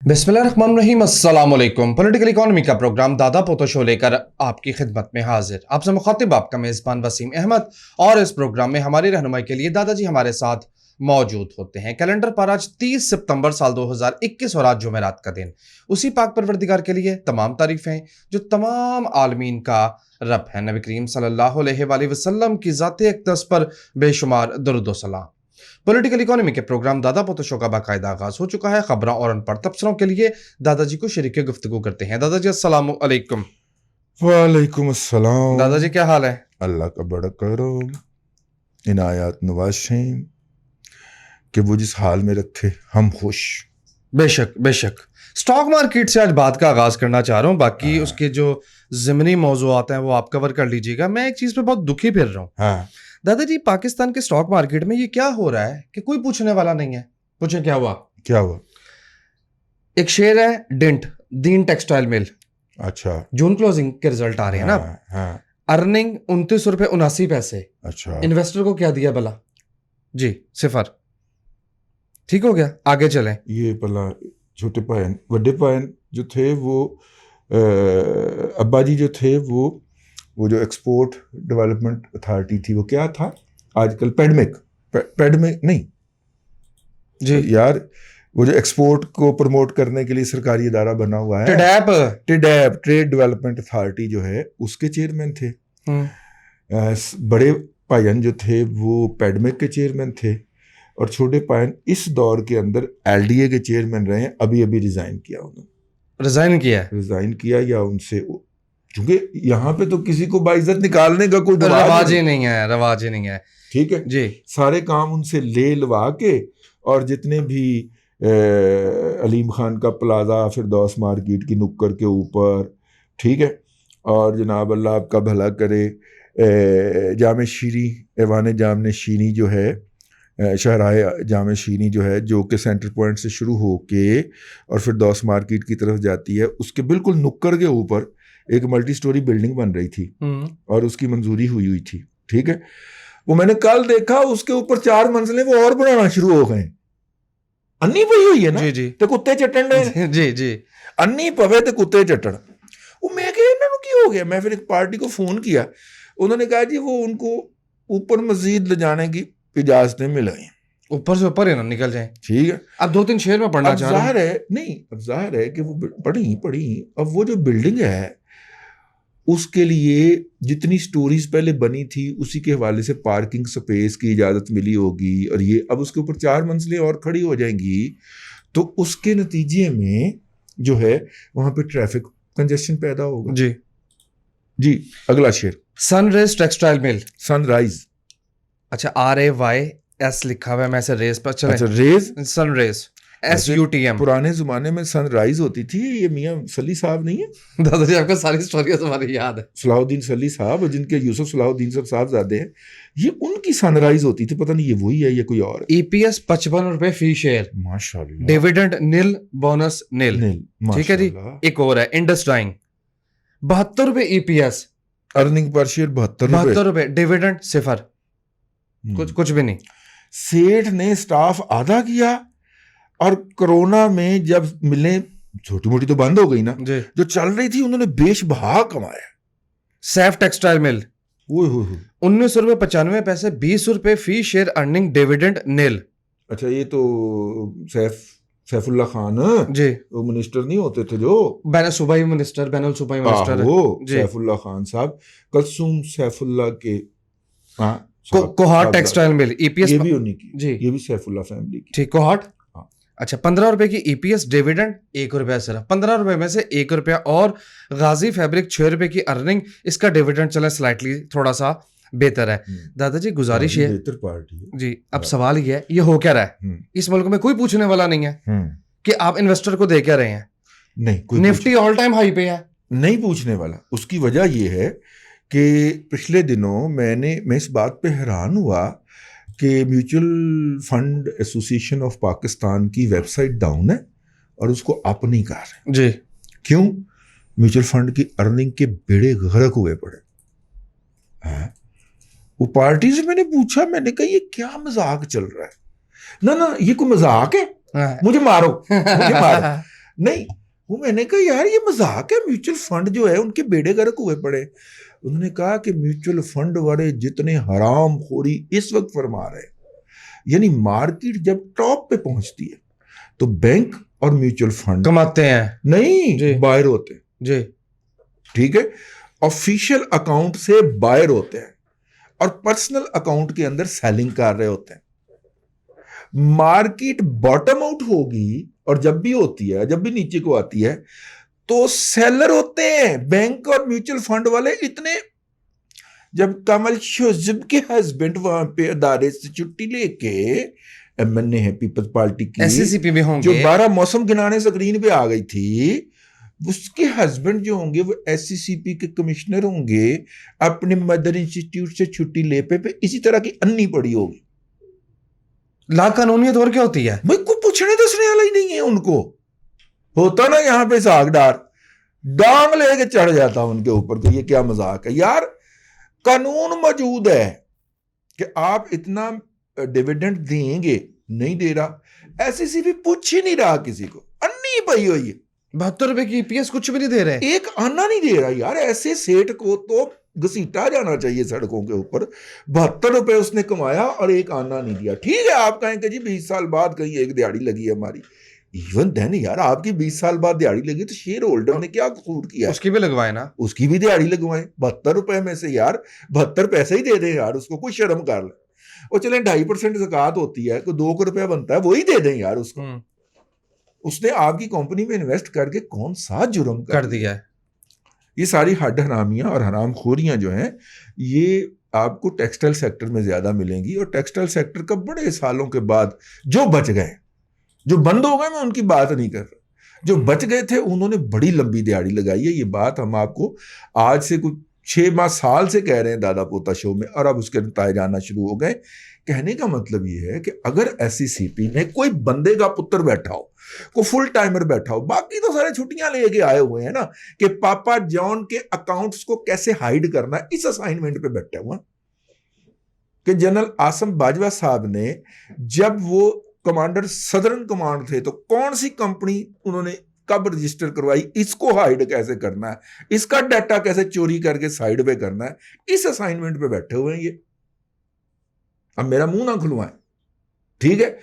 बिस्मिल्लाहिर्रहमानिर्रहीम अस्सलाम वालेकुम। पॉलिटिकल इकोनॉमी का प्रोग्राम दादा पोतो शो लेकर आपकी खिदमत में हाजिर। आपसे मुखातिब आपका मेज़बान वसीम अहमद। और इस प्रोग्राम में हमारी रहनुमाई के लिए दादाजी हमारे साथ मौजूद होते हैं। कैलेंडर पर आज 30 सितंबर साल 2021 और आज जुमेरात का दिन। उसी पाक परवरदिगार के लिए तमाम तारीफें जो तमाम आलमीन का रब है। नबी करीम सल्लल्लाहु अलैहि वसल्लम की ज़ाते अक़दस पर बेशुमार दरूद व सलाम। पॉलिटिकल इकोनॉमी के प्रोग्राम दादा पोतो शो का बाकायदा आगाज हो चुका है। खबरों और अनपढ़ तबसरों के लिए दादाजी को शरीक गुफ्तगू करते हैं। दादाजी अस्सलाम अलैकुम। वालेकुम अस्सलाम। दादाजी क्या हाल है? अल्लाह का बड़ा करम, इनायत नवाज़ें कि वो जिस हाल में रखे हम खुश। बेशक बेशक। स्टॉक मार्केट से आज बात का आगाज करना चाह रहा हूँ। बाकी उसके जो ज़िमनी मौज़ूआत हैं वो आप कवर कर लीजिएगा। मैं एक चीज़ पे बहुत दुखी फिर रहा हूँ। हाँ, दादाजी, पाकिस्तान के स्टॉक मार्केट में ये क्या हो रहा है कि कोई पूछने वाला नहीं है। पूछे क्या हुआ? क्या हुआ? एक शेयर है डिंट, दीन टेक्सटाइल मिल। अच्छा, जून क्लोजिंग के रिजल्ट आ रहे हैं ना। हाँ, अर्निंग 29 रुपए 79 पैसे। अच्छा, इन्वेस्टर को क्या दिया भला? जी, सिफर। ठीक हो गया, आगे चलें। ये भला छोटे भाई बड़े भाई जो थे वो अब्बा जी जो थे वो जो एक्सपोर्ट डेवलपमेंट अथॉरिटी थी वो क्या था आजकल? पेडमिक नहीं जी, यार, वो जो एक्सपोर्ट को प्रमोट करने के लिए सरकारी इदारा बना हुआ है, टिडैप, ट्रेड डेवलपमेंट अथॉरिटी जो है, उसके चेयरमैन थे। बड़े भाईजान जो थे वो पेडमिक के चेयरमैन थे और छोटे भाईजान इस दौर के अंदर एलडीए के चेयरमैन रहे हैं। अभी रिजाइन किया उन्होंने। रिजाइन किया या उनसे, क्योंकि यहाँ पे तो किसी को बाइज्जत निकालने का कोई रवाज ही नहीं है। ठीक है जी, सारे काम उनसे ले लवा के, और जितने भी अलीम खान का प्लाजा फिरदौस मार्केट की नुक्कड़ के ऊपर, ठीक है, और जनाब अल्लाह आपका भला करे जामे शीरी, ऐवान जाम शीनी जो है, शहराए जामे शीनी जो है, जो कि सेंटर पॉइंट से शुरू होके और फिरदौस मार्केट की तरफ जाती है, उसके बिल्कुल नुक्कड़ के ऊपर एक मल्टी स्टोरी बिल्डिंग बन रही थी और उसकी मंजूरी हुई थी। ठीक है, वो मैंने कल देखा, उसके ऊपर 4 मंजिलें वो और बनाना शुरू हो गए। अन्नी पई हुई है ना। जी जी, ते कुत्ते चट्टन ने जी जी, अन्नी पवे ते कुत्ते चट्टन। वो मैं कहा इन्होंने की हो गया। मैं फिर एक पार्टी को फोन किया, उन्होंने कहा जी वो उनको ऊपर मजीद ले जाने की इजाजतें मिलाई, ऊपर से ऊपर ही ना निकल जाए। ठीक है, अब 2-3 शेयर में पढ़ना चाह रहा हूं। जाहिर है कि वो पढ़ी। अब वो जो बिल्डिंग है उसके लिए जितनी स्टोरीज पहले बनी थी उसी के हवाले से पार्किंग स्पेस की इजाज़त मिली होगी, और ये अब उसके ऊपर 4 मंजिलें और खड़ी हो जाएंगी, तो उसके नतीजे में जो है वहाँ पे ट्रैफिक कंजेशन पैदा होगा। जी, अगला share sunrise textile mill. Sunrise, अच्छा, RAYS लिखा हुआ है, मैं ऐसे रेस पर चले। अच्छा, रेज, सनराइज SUTM। पुराने जमाने में सनराइज होती थी। ये मियाँ सली साहब नहीं है? दादाजी आपको सारी स्टोरी तुम्हारी याद है? सलाहुद्दीन सली साहब, जिनके यूसुफ सलाहुद्दीन साहबजादे हैं, ये उनकी सनराइज होती थी। पता नहीं ये वही है या कोई और है। EPS 55 रुपए फी शेयर। माशाल्लाह। डिविडेंड निल, बोनस निल। ठीक है जी। एक और है इंडस डाइंग, 72 रुपए EPS। अर्निंग पर शेयर 72 रुपए। डिविडेंड सिफर, कुछ भी नहीं। सेठ ने स्टाफ आधा किया, और कोरोना में जब मिलें छोटी मोटी तो बंद हो गई ना, जो चल रही थी उन्होंने बेशबहा कमाया। सैफ टेक्सटाइल मिल, 19 रुपए 95 पैसे, 20 रुपए फी शेयर, अर्निंग डिविडेंड निल। अच्छा, ये तो सैफुल्ला खान जी, वो मिनिस्टर नहीं होते थे जो बैनल सूबाई मिनिस्टर वो सैफुल्ला खान साहब, कलसूम सैफुल्ला के कोहाट टेक्सटाइल मिल EPS, ये भी उन्हीं की जी, ये भी सैफुल्ला फैमिली की। ठीक, कोहाट। अच्छा, 15 रुपए की EPS, डिविडेंड 1 रुपया सिर्फ। 15 रुपए में से 1 रुपया। और गाजी फैब्रिक 6 रुपए की अर्निंग, इसका डिविडेंड चला स्लाइटली थोड़ा सा बेहतर है। दादाजी गुजारिश है, बेहतर पार्टी है जी। अब सवाल ये है, ये हो क्या रहा है? इस मुल्क में कोई पूछने वाला नहीं है कि आप इन्वेस्टर को दे क्या रहे हैं। नहीं, कोई निफ्टी ऑल टाइम हाई पे है, नहीं पूछने वाला। उसकी वजह ये है कि पिछले दिनों मैं इस बात पे हैरान हुआ कि mutual fund association of Pakistan की वेबसाइट डाउन है और उसको अप नहीं कर रहे जी। क्यों? म्यूचुअल फंड की अर्निंग के बेड़े गर्क हुए पड़े हैं। वो पार्टी से मैंने पूछा, मैंने कहा ये क्या मजाक चल रहा है? ना ये कोई मजाक है? मुझे मारो। नहीं, वो मैंने कहा यार ये मजाक है, म्यूचुअल फंड जो है उनके बेड़े गर्क हुए पड़े। उन्होंने कहा कि म्यूचुअल फंड वाले जितने हराम खोरी इस वक्त फरमा रहे हैं, यानी मार्केट जब टॉप पे पहुंचती है तो बैंक और म्यूचुअल फंड कमाते हैं, जी। नहीं बायर होते हैं, जी, ठीक है, ऑफिशियल अकाउंट से बायर होते हैं और पर्सनल अकाउंट के अंदर सेलिंग कर रहे होते हैं। मार्केट बॉटम आउट होगी और जब भी होती है, जब भी नीचे को आती है तो सेलर होते हैं बैंक और म्यूचुअल फंड वाले इतने। जब कमल शोजब के हस्बैंड वहां पे अदारे से छुट्टी लेके एमएनए है पीपल्स पार्टी की, एससीसीपी में होंगे, जो 12 मौसम गिनाने स्क्रीन पे आ गई थी, उसके हस्बैंड जो होंगे वो एससीसीपी के कमिश्नर होंगे, अपने मदर इंस्टीट्यूट से छुट्टी ले पे इसी तरह की अन्नी पड़ी होगी। ला कानूनियत और क्या होती है? भाई कोई पूछने दसने वाला ही नहीं है उनको। होता ना यहाँ पे सागदार डांग लेके चढ़ जाता उनके ऊपर कि ये क्या मजाक है यार। कानून मौजूद है कि आप इतना डिविडेंड देंगे, नहीं दे रहा, एससीसीपी पूछ ही नहीं रहा किसी को, अन्नी पई हुई है। 72 रुपए की ईपीएस कुछ भी नहीं दे रहे, एक आना नहीं दे रहा यार। ऐसे सेठ को तो घसीटा जाना चाहिए सड़कों के ऊपर। 72 रुपए उसने कमाया और एक आना नहीं दिया। ठीक है आप कहेंगे जी 20 साल बाद कहीं एक दिहाड़ी लगी है हमारी, इवन देन यार आपकी 20 साल बाद दिहाड़ी लगी तो शेयर होल्डर ने क्या कसूर किया? उसकी भी लगवाए ना, उसकी भी दिहाड़ी लगवाए। 72 रुपए में से यार 72 पैसे ही दे दें यार उसको, कोई शर्म कर ले। और चलें 2.5% ज़कात होती है, कोई 2 रुपया बनता है, वही दे दें यार उसको। उसने आपकी कंपनी में इन्वेस्ट करके कौन सा जुर्म कर दिया है? ये सारी हड हरामियां और हराम खोरियां जो हैं ये आपको टेक्सटाइल सेक्टर में ज्यादा मिलेंगी। और टेक्सटाइल सेक्टर का बड़े सालों के बाद जो बच गए, जो बंद हो गए, मैं उनकी बात नहीं कर रहा, जो बच गए थे उन्होंने बड़ी लंबी दिहाड़ी लगाई है। ये बात हम आपको आज से कुछ 6 माह साल से कह रहे हैं दादा पोता शो में, और अब उसके नतीजे आना शुरू हो गए। कहने का मतलब ये है कि अगर एससीसीपी में कोई बंदे का पुत्र बैठा हो, कोई फुल टाइमर बैठा हो, बाकी तो सारे छुट्टियां लेके आए हुए हैं ना कि पापा जॉन के अकाउंट्स को कैसे हाइड करना है, इस असाइनमेंट पे बैठा हुआ कि जनरल आसम बाजवा साहब ने जब वो कमांडर सदर्न कमांड थे तो कौन सी कंपनी उन्होंने कब रजिस्टर करवाई, इसको हाइड कैसे करना है, इसका डाटा कैसे चोरी करके साइड पे करना है, इस असाइनमेंट पे बैठे हुए हैं ये। अब मेरा मुंह ना खुलवाएं, ठीक है,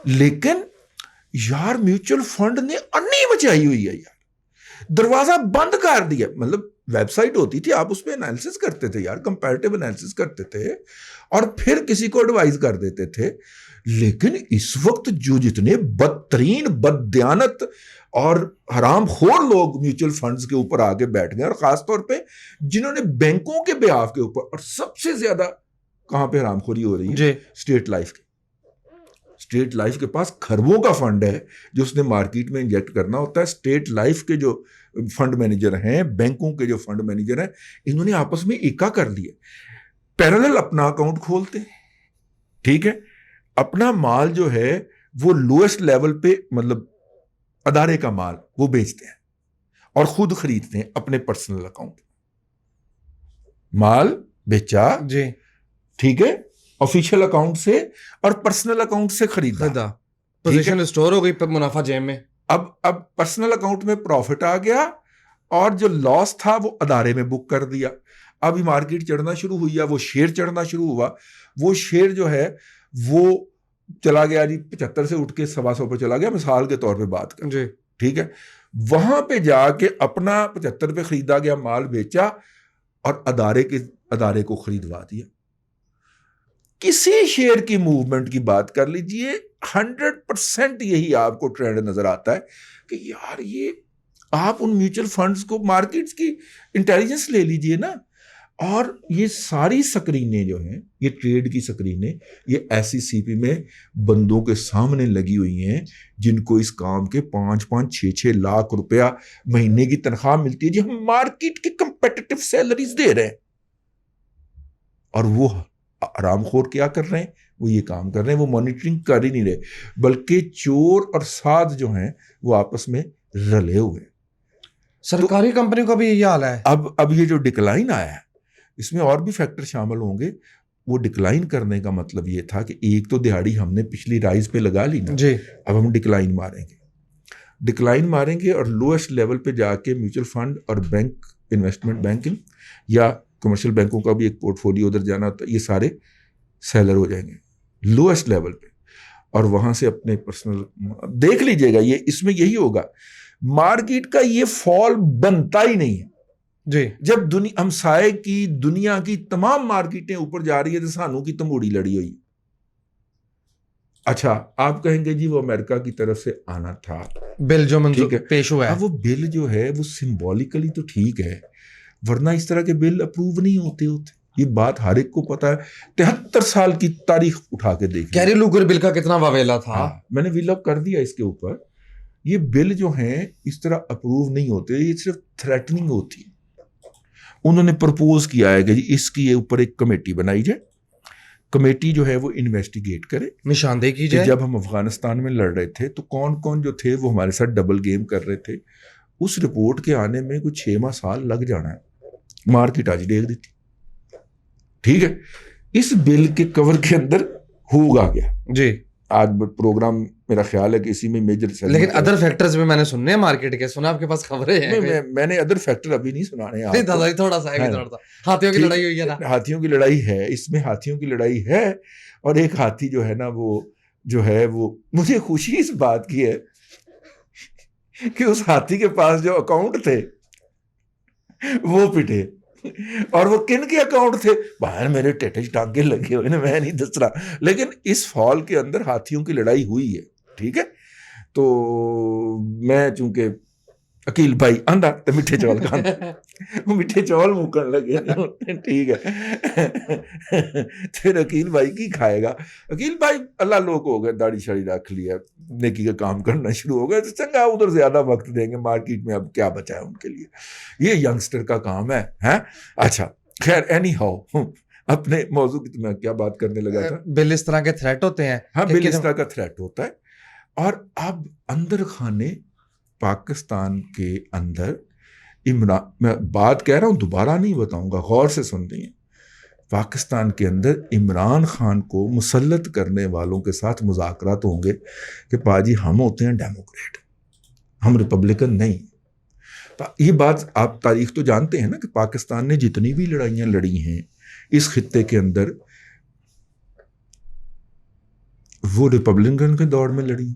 लेकिन यार म्यूचुअल फंड ने अन्नी मचाई हुई है यार, दरवाजा बंद कर दिया। मतलब वेबसाइट होती थी, आप उस पर एनालिसिस करते थे यार, कंपैरेटिव एनालिसिस करते थे और फिर किसी को एडवाइस कर देते थे। लेकिन इस वक्त जो जितने बदतरीन, बददियानत और हरामखोर लोग म्यूचुअल फंड्स के ऊपर आके बैठ गए, और खासतौर पे जिन्होंने बैंकों के बिहाफ के ऊपर, और सबसे ज्यादा कहां पे हरामखोरी हो रही है, स्टेट लाइफ की। स्टेट लाइफ के पास खरबों का फंड है जो उसने मार्केट में इंजेक्ट करना होता है। स्टेट लाइफ के जो फंड मैनेजर हैं, बैंकों के जो फंड मैनेजर हैं, इन्होंने आपस में एका कर लिया, पैरेलल अपना अकाउंट खोलते हैं, ठीक है, अपना माल जो है वो लोएस्ट लेवल पे, मतलब अदारे का माल वो बेचते हैं और खुद खरीदते हैं अपने पर्सनल अकाउंट। माल बेचा जी, ठीक है, ऑफिशियल अकाउंट से और पर्सनल अकाउंट से खरीदा, पोजीशन स्टोर हो गई, मुनाफा जेब में। अब पर्सनल अकाउंट में प्रॉफिट आ गया और जो लॉस था वो अदारे में बुक कर दिया। अभी मार्केट चढ़ना शुरू हुई है, वो शेयर चढ़ना शुरू हुआ, वो शेयर जो है वो चला गया जी 75 से उठ के 125 पे चला गया, मिसाल के तौर पे बात कर जी, ठीक है, वहां पे जाके अपना 75 पे खरीदा गया माल बेचा और अदारे को खरीदवा दिया। किसी शेयर की मूवमेंट की बात कर लीजिए, 100% यही आपको ट्रेंड नजर आता है कि यार ये आप उन म्यूचुअल फंड्स को, मार्केट्स की इंटेलिजेंस ले लीजिए ना, और ये सारी स्क्रीनें जो हैं, ये ट्रेड की स्क्रीनें, ये एससीसीपी में बंदों के सामने लगी हुई हैं जिनको इस काम के 5-5, 6-6 लाख रुपया महीने की तनख्वाह मिलती है, जी हम मार्केट की कंपेटिटिव सैलरीज दे रहे हैं। और वो आरामखोर क्या कर रहे हैं, वो ये काम कर रहे हैं, वो मॉनिटरिंग कर ही नहीं रहे, बल्कि चोर और साध जो हैं वो आपस में रले हुए। सरकारी कंपनी का भी यही हाल है। अब ये जो डिक्लाइन आया है, इसमें और भी फैक्टर शामिल होंगे। वो डिक्लाइन करने का मतलब ये था कि एक तो दिहाड़ी हमने पिछली राइज पे लगा ली ना जी, अब हम डिक्लाइन मारेंगे। डिक्लाइन मारेंगे और लोएस्ट लेवल पे जाके म्यूचुअल फंड और बैंक, इन्वेस्टमेंट बैंकिंग या कमर्शियल बैंकों का भी एक पोर्टफोलियो उधर जाना होता है, ये सारे सेलर हो जाएंगे लोएस्ट लेवल पे, और वहां से अपने पर्सनल देख लीजिएगा। ये इसमें यही होगा, मार्केट का ये फॉल बनता ही नहीं है जी। जब हमसाए की दुनिया की तमाम मार्केटें ऊपर जा रही है तो सानू की तमूड़ी लड़ी हुई। अच्छा, आप कहेंगे जी वो अमेरिका की तरफ से आना था, बिल जो मंजूर ठीक है, पेश हुआ है, अब वो बिल जो है वो सिंबॉलिकली तो ठीक है, वरना इस तरह के बिल अप्रूव नहीं होते। ये बात हर एक को पता है। 73 साल की तारीख उठा के देख, कैरी लूगर बिल का कितना वावेला था। मैंने विलअप कर दिया इसके ऊपर। ये बिल जो हैं इस तरह अप्रूव नहीं होते, ये सिर्फ थ्रेटनिंग होती है। उन्होंने प्रपोज किया है कि जी इसकी ऊपर एक कमेटी बनाई जाए, कमेटी जो है वो इन्वेस्टिगेट करे, निशानदेही की कि जाए। जब हम अफगानिस्तान में लड़ रहे थे तो कौन कौन जो थे वो हमारे साथ डबल गेम कर रहे थे। उस रिपोर्ट के आने में कुछ 6 साल लग जाना है, मार्केट आज देख देती, ठीक है। इस बिल के कवर के अंदर होगा क्या जी, आज प्रोग्राम, मेरा ख्याल है कि इसी में मेजर, लेकिन अदर फैक्टर्स भी मैंने सुनने हैं मार्केट के, सुना आपके पास खबरें हैं? मैंने अदर फैक्टर अभी नहीं सुनाने नहीं दादा, थोड़ा सा है, थोड़ा सा हाथियों की लड़ाई हुई है ना। हाथियों की लड़ाई है, इसमें हाथियों की लड़ाई है। और एक हाथी जो है ना, वो जो है वो, मुझे खुशी इस बात की है कि उस हाथी के पास जो अकाउंट थे वो पिटे, और वो किन के अकाउंट थे, बाहर मेरे टेटे टांगे लगे हुए ना, मैं नहीं दस रहा, लेकिन इस फॉल के अंदर हाथियों की लड़ाई हुई है, ठीक है। तो मैं चूंकि अकील भाई आंदा तो मिठे चौल खांदा, वो मिठे चौल मुकन लगे, ठीक है। फिर अकील भाई की खाएगा, अकील भाई अल्लाह लोग हो गए, दाढ़ी शाड़ी रख लिया, नेकी का काम करना शुरू हो गया, तो चंगा उधर ज्यादा वक्त देंगे, मार्केट में अब क्या बचा है उनके लिए, ये यंगस्टर का काम है, हैं? अच्छा, खैर एनी हाउ, अपने मौजू की, मैं क्या बात करने लगा था, बिल इस तरह के थ्रेट होते हैं। हाँ, बिल इस तरह का थ्रेट होता है। और अब अंदर खाने पाकिस्तान के अंदर इमरान, मैं बात कह रहा हूं दोबारा नहीं बताऊंगा, गौर से सुन रही हैं, पाकिस्तान के अंदर इमरान खान को मुसल्लत करने वालों के साथ मुज़ाकरात होंगे कि पाजी हम होते हैं डेमोक्रेट, हम रिपब्लिकन नहीं। ये बात आप तारीख तो जानते हैं ना कि पाकिस्तान ने जितनी भी लड़ाइयां लड़ी हैं इस खित्ते के अंदर, वो रिपब्लिकन के दौर में लड़ी,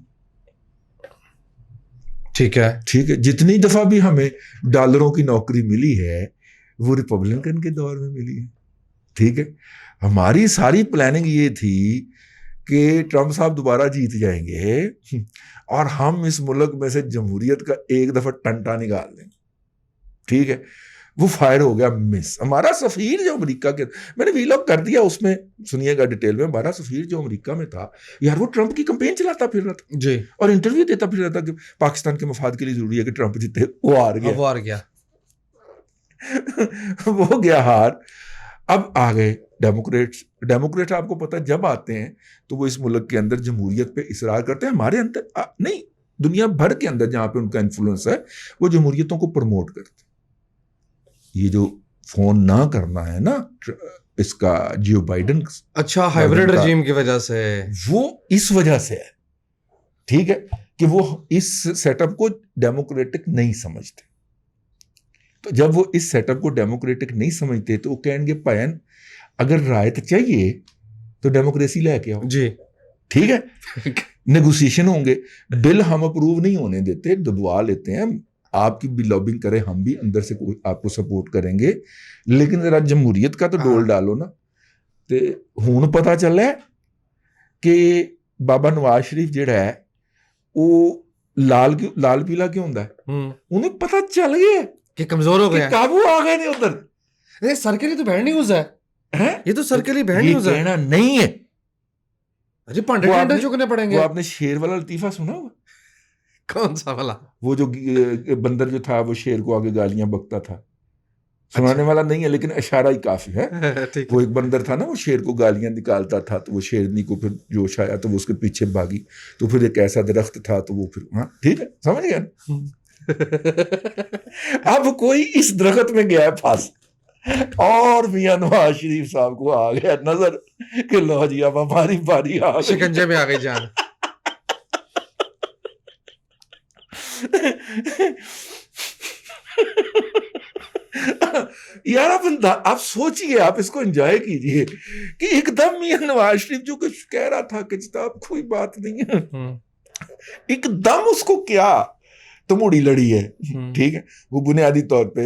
ठीक है, ठीक है। जितनी दफा भी हमें डॉलरों की नौकरी मिली है वो रिपब्लिकन के दौर में मिली है, ठीक है। हमारी सारी प्लानिंग ये थी कि ट्रंप साहब दोबारा जीत जाएंगे और हम इस मुल्क में से जमहूरियत का एक दफा टंटा निकाल देंगे, ठीक है। वो फायर हो गया मिस। हमारा सफीर जो अमेरिका के, मैंने वीलॉग कर दिया उसमें, सुनिएगा डिटेल में, हमारा सफीर जो अमेरिका में था यार, वो ट्रंप की कैंपेन चलाता फिर रहा था जी, और इंटरव्यू देता फिर रहा था कि पाकिस्तान के मफाद के लिए जरूरी है कि ट्रंप जीते, वो हार गया, वो हार गया। वो गया हार। अब आ गए डेमोक्रेट्स आपको पता है जब आते हैं तो वो इस मुल्क के अंदर जमहूरियत पे इसरार करते हैं, हमारे अंदर नहीं, दुनिया भर के अंदर जहां पे उनका इन्फ्लुएंस है वो जमहूरियतों को प्रमोट करते हैं। ये जो फोन ना करना है ना इसका जियो बाइडेन, अच्छा, हाइब्रिड रजीम की वजह से, वो इस वजह से है, ठीक है, कि वो इस सेटअप को डेमोक्रेटिक नहीं समझते। तो जब वो इस सेटअप को डेमोक्रेटिक नहीं समझते तो वो कहेंगे भैन अगर रायत चाहिए तो डेमोक्रेसी लेके आओ, जी, ठीक है। नेगोशिएशन होंगे, बिल हम अप्रूव नहीं होने देते, दबवा लेते हैं, आपकी भी लॉबिंग करें, हम भी अंदर से कोई आपको सपोर्ट करेंगे, लेकिन जरा जमहूरियत का तो डोल डालो ना। ते हुण पता चला कि बाबा नवाज शरीफ जिहड़ा है वो लाल पीला क्यों होंदा है, उन्हें पता चल गया कि कमजोर हो गया, काबू आ गए नहीं उधर। ये सर के लिए तो बैड न्यूज है, ये तो सर के लिए बैड न्यूज है, कहना नहीं है, अरे पांडे चुकने पड़ेंगे। वो आपने शेर वाला लतीफा सुना हुआ? कौन सा वाला? वो जो बंदर जो था वो शेर को आगे गालियां बकता था, सुनाने वाला नहीं है लेकिन इशारा ही काफी है। वो एक बंदर था ना, वो शेर को गालियां निकालता था, तो वो शेरनी को फिर जोश आया तो वो उसके पीछे भागी, तो फिर एक ऐसा दरख्त था तो वो फिर, हाँ ठीक है, समझ गया। अब कोई इस दरख्त में गया फंस और मियां नवाज शरीफ साहब को आ गया नजर कि लो जी अब हमारी बारी आ गई, शिकंजे में आ गई जान। यार आप सोचिए, आप इसको एंजॉय कीजिए कि एकदम ये नवाज शरीफ जो कुछ कह रहा था कि जनाब कोई बात नहीं है, एकदम उसको क्या तो मुड़ी लड़ी है, ठीक है, वो बुनियादी तौर पे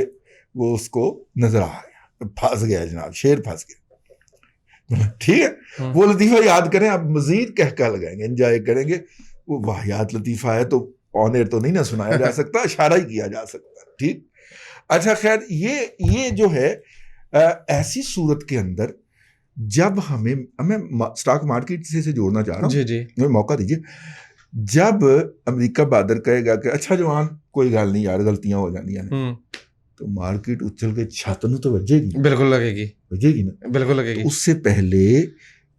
वो उसको नजर आ गया, फंस गया जनाब, शेर फंस गया, ठीक है। वो लतीफा याद करें, आप मजीद कहका लगाएंगे, एंजॉय करेंगे। वो वाहियात लतीफा है तो ऑन एयर तो नहीं ना सुनाया जा सकता, इशारा ही किया जा सकता, ठीक। अच्छा खैर, ये जो है ऐसी सूरत के अंदर जब हमें स्टॉक मार्केट से जोड़ना चाह रहा हूँ, जी जी, मुझे मौका दीजिए। जब अमेरिका बादर कहेगा कि अच्छा जवान कोई गल नहीं यार, गलतियां हो जानियां ने, तो मार्केट उछल के छत नूं तो वजेगी, बिल्कुल लगेगी ना, बिल्कुल लगेगी। तो उससे पहले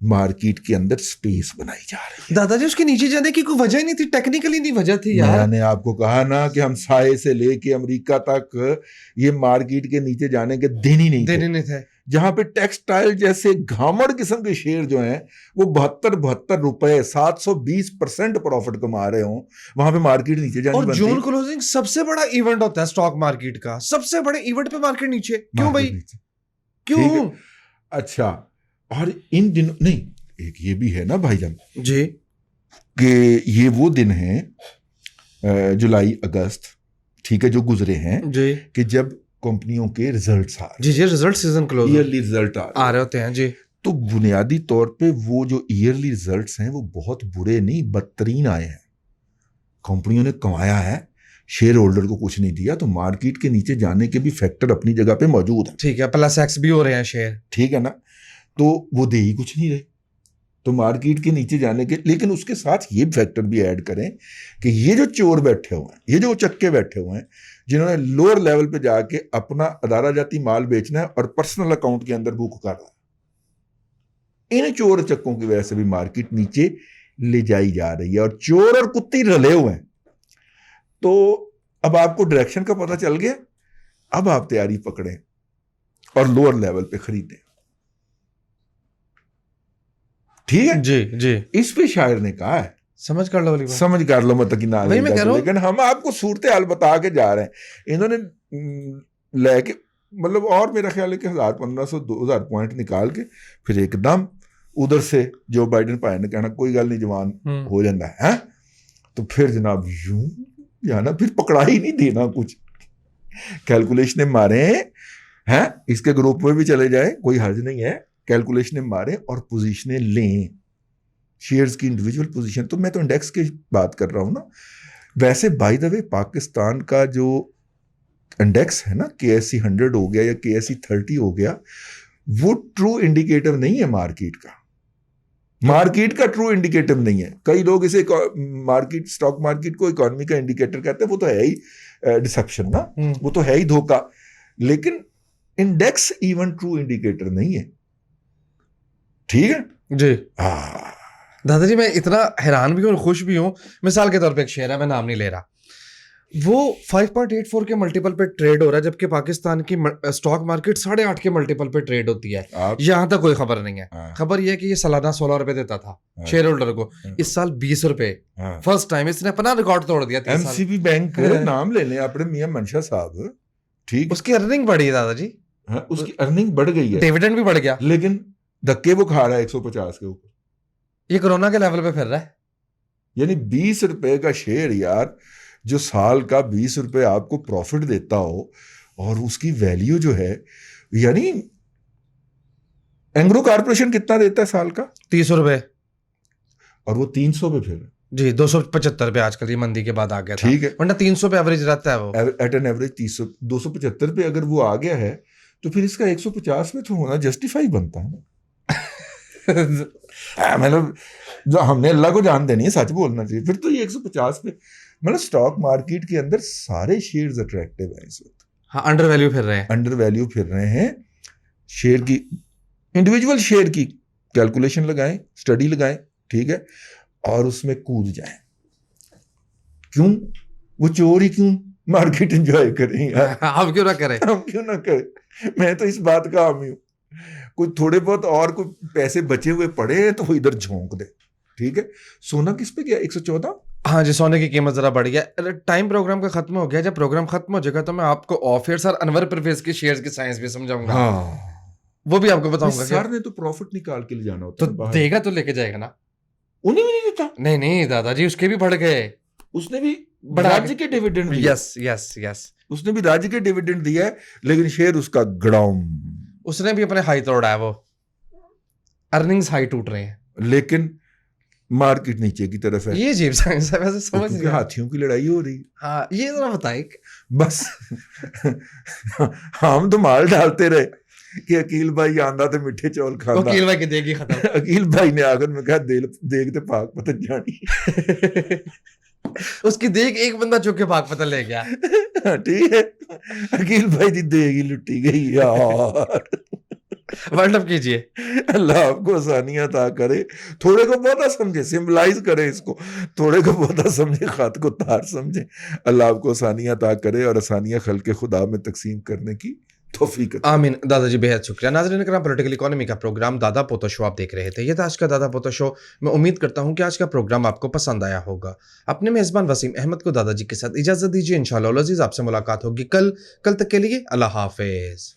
मार्केट के अंदर स्पेस बनाई जा रही है। दादाजी उसके नीचे जाने की कोई वजह नहीं थी, टेक्निकली नहीं वजह थी यार। मैंने आपको कहा ना कि हम साए से लेके अमेरिका तक ये मार्केट के नीचे जाने के दिन ही नहीं थे। जहां पे टेक्सटाइल जैसे घामड़ किस्म के शेयर जो हैं वो 72 रुपए 720% प्रॉफिट कमा रहे हो, वहां पे मार्केट नीचे जानी बनती है। और जून क्लोजिंग सबसे बड़ा इवेंट होता है स्टॉक मार्केट का, सबसे बड़े इवेंट पे मार्केट नीचे क्यों भाई, क्यों? अच्छा, और इन दिनों नहीं, एक ये भी है ना भाईजान जी कि ये वो दिन है जुलाई अगस्त, ठीक है, जो गुजरे हैं जी, कि जब कंपनियों के रिजल्ट्स आ रहे, जी जी, result season close, yearly result आ रहे होते हैं जी। तो बुनियादी तौर पे वो जो ईयरली रिजल्ट्स हैं वो बहुत बुरे नहीं, बदतरीन आए हैं। कंपनियों ने कमाया है, शेयर होल्डर को कुछ नहीं दिया, तो मार्केट के नीचे जाने के भी फैक्टर अपनी जगह पे मौजूद है, ठीक है, प्लस एक्स भी हो रहे हैं शेयर, ठीक है ना, तो वो दे ही कुछ नहीं रहे, तो मार्केट के नीचे जाने के। लेकिन उसके साथ ये फैक्टर भी ऐड करें कि ये जो चोर बैठे हुए हैं, ये जो चक्के बैठे हुए हैं, जिन्होंने लोअर लेवल पे जाके अपना अदारा जाती माल बेचना है और पर्सनल अकाउंट के अंदर बुक कर रहा है, इन चोर चक्कों की वजह से भी मार्केट नीचे ले जाई जा रही है, और चोर और कुत्ते रले हुए हैं। तो अब आपको डायरेक्शन का पता चल गया, अब आप तैयारी पकड़ें और लोअर लेवल पे खरीदें, ठीक है जी जी। इस पे शायर ने कहा है, समझ कर लो मत कि ना, लेकिन हम आपको सूरत हाल बता के जा रहे हैं। इन्होंने लेके मतलब, और मेरा ख्याल है कि 1500-2000 पॉइंट निकाल के फिर एकदम उधर से जो बाइडेन भाई ने कहना कोई गल नहीं जवान हो जाता है, तो फिर जनाब यूं जाना, फिर पकड़ा ही नहीं देना कुछ, कैलकुलेशन मारे हैं, इसके ग्रुप में भी चले जाए कोई हर्ज नहीं है, कैलकुलेशन मारे और पोजीशनें लें, शेयर्स की इंडिविजुअल पोजीशन। तो मैं तो इंडेक्स की बात कर रहा हूं ना। वैसे बाय द वे पाकिस्तान का जो इंडेक्स है ना, KSE 100 हो गया या KSE 30 हो गया, वो ट्रू इंडिकेटर नहीं है मार्केट का, मार्केट का ट्रू इंडिकेटर नहीं है। कई लोग इसे मार्केट, स्टॉक मार्केट को इकोनॉमी का इंडिकेटर कहते हैं, वो तो है ही डिसेप्शन ना, वो तो है ही धोखा, लेकिन इंडेक्स इवन ट्रू इंडिकेटर नहीं है, ठीक है जी। दादाजी मैं इतना हैरान भी हूँ और खुश भी हूँ। मिसाल के तौर पे एक शेयर है, मैं नाम नहीं ले रहा, वो 5.84 के मल्टीपल पे ट्रेड हो रहा है, जबकि पाकिस्तान की स्टॉक मार्केट 8.5 के मल्टीपल पे ट्रेड होती है। यहाँ तक कोई खबर नहीं है। खबर यह है कि ये सालाना 16 रुपए देता था शेयर होल्डर को, इस साल 20 रुपए, फर्स्ट टाइम इसने अपना रिकॉर्ड तोड़ दिया। MCB बैंक नाम ले लें अपने मियां मंशा साहब, ठीक, उसकी अर्निंग बढ़ी है दादाजी, उसकी अर्निंग बढ़ गई है, डिविडेंड भी बढ़ गया, लेकिन धक्के वो खा रहा है 150 के ऊपर, ये कोरोना के लेवल पे फिर रहा है। यानी 20 रुपए का शेयर यार, जो साल का 20 रुपए आपको प्रॉफिट देता हो, और उसकी वैल्यू जो है, यानी एंग्रो कॉर्पोरेशन कितना देता है साल का? 30 रुपए, और वो 300 पे फिर जी 275 पे आजकल ये मंदी के बाद आ गया था, ठीक है, वरना 300 पे एवरेज रहता है वो, एट एन एवरेज 300 275 पे अगर वो आ गया है, तो फिर इसका 150 में तो होना जस्टिफाई बनता है ना। मतलब जो हमने अल्लाह को जान देनी है, सच बोलना चाहिए, फिर तो ये 150 पे, मतलब स्टॉक मार्केट के अंदर सारे शेयर्स अट्रैक्टिव हैं इस वक्त। हाँ, अंडर वैल्यू फिर रहे हैं, शेयर की, इंडिविजुअल शेयर की कैलकुलेशन लगाएं, स्टडी लगाएं, ठीक है, और उसमें कूद जाएं। क्यों? वो चोर ही क्यों मार्केट एंजॉय करें यार? हम क्यों ना करें? मैं तो इस बात का हामी हूँ, कोई थोड़े बहुत और कोई पैसे बचे हुए पड़े हैं तो वो इधर झोंक दे, ठीक है। सोना किस पे गया? 114, हाँ जी, सोने की कीमत ज़रा बढ़ गया। अरे टाइम प्रोग्राम का ख़त्म हो गया, जब प्रोग्राम ख़त्म हो जाएगा तो मैं आपको ऑफियर सर अनवर परवेज़ के शेयर्स की साइंस भी समझाऊँगा। हाँ, वो भी आपको नहीं, बताऊँगा कि सर ने तो प्रॉफिट निकाल के ले जाना होता तो है बाहर। देगा तो लेके जाएगा ना। उन्हें भी नहीं देता, नहीं, नहीं दादाजी उसके भी बढ़ गए। उसने भी बढ़ा राज्य के डिविडेंड दिए, यस, यस, यस। उसने भी राज्य के डिविडेंड दिया है, लेकिन शेयर उसका गड़ाउम। उसने भी अपने हाई तोड़ा है, वो अर्निंग्स हाई टूट रहे हैं। लेकिन मार्केट नीचे की तरफ है, ये अजीब साइंस है वैसे, समझ क्योंकि नहीं आया। हाथियों की लड़ाई हो रही है। हाँ, ये जरा बताइए। बस हम तो माल डालते रहे कि अकील भाई आंदा तो मिठे चौल खांदा। वकील भाई की देगी खत्म। अकील भाई ने आकर मैं कहा देख ते पाक पतन जानी। उसकी देख एक बंदा चुप के भाग पता ले गया। ठीक है, अकील भाई दी देग ही लुटी गई यार। वर्ल्ड अप कीजिए। अल्लाह आपको आसानियां अता करे, थोड़े को बहुता समझे, सिंबलाइज करे इसको, थोड़े को बहुता समझे, खात को तार समझे। अल्लाह आपको आसानियां अता करे और आसानियां खल्के खुदा में तकसीम करने की तौफीक अता। आमीन। दादाजी बेहद शुक्रिया। नाज़रीन करम, पॉलिटिकल इकोनॉमी का प्रोग्राम दादा पोतो शो आप देख रहे थे। ये था आज का दादा पोतो शो। मैं उम्मीद करता हूँ कि आज का प्रोग्राम आपको पसंद आया होगा। अपने मेज़बान वसीम अहमद को दादाजी के साथ इजाज़त दीजिए। इंशाअल्लाह अज़ीज़ आपसे मुलाकात होगी कल तक के लिए अल्लाह हाफिज़।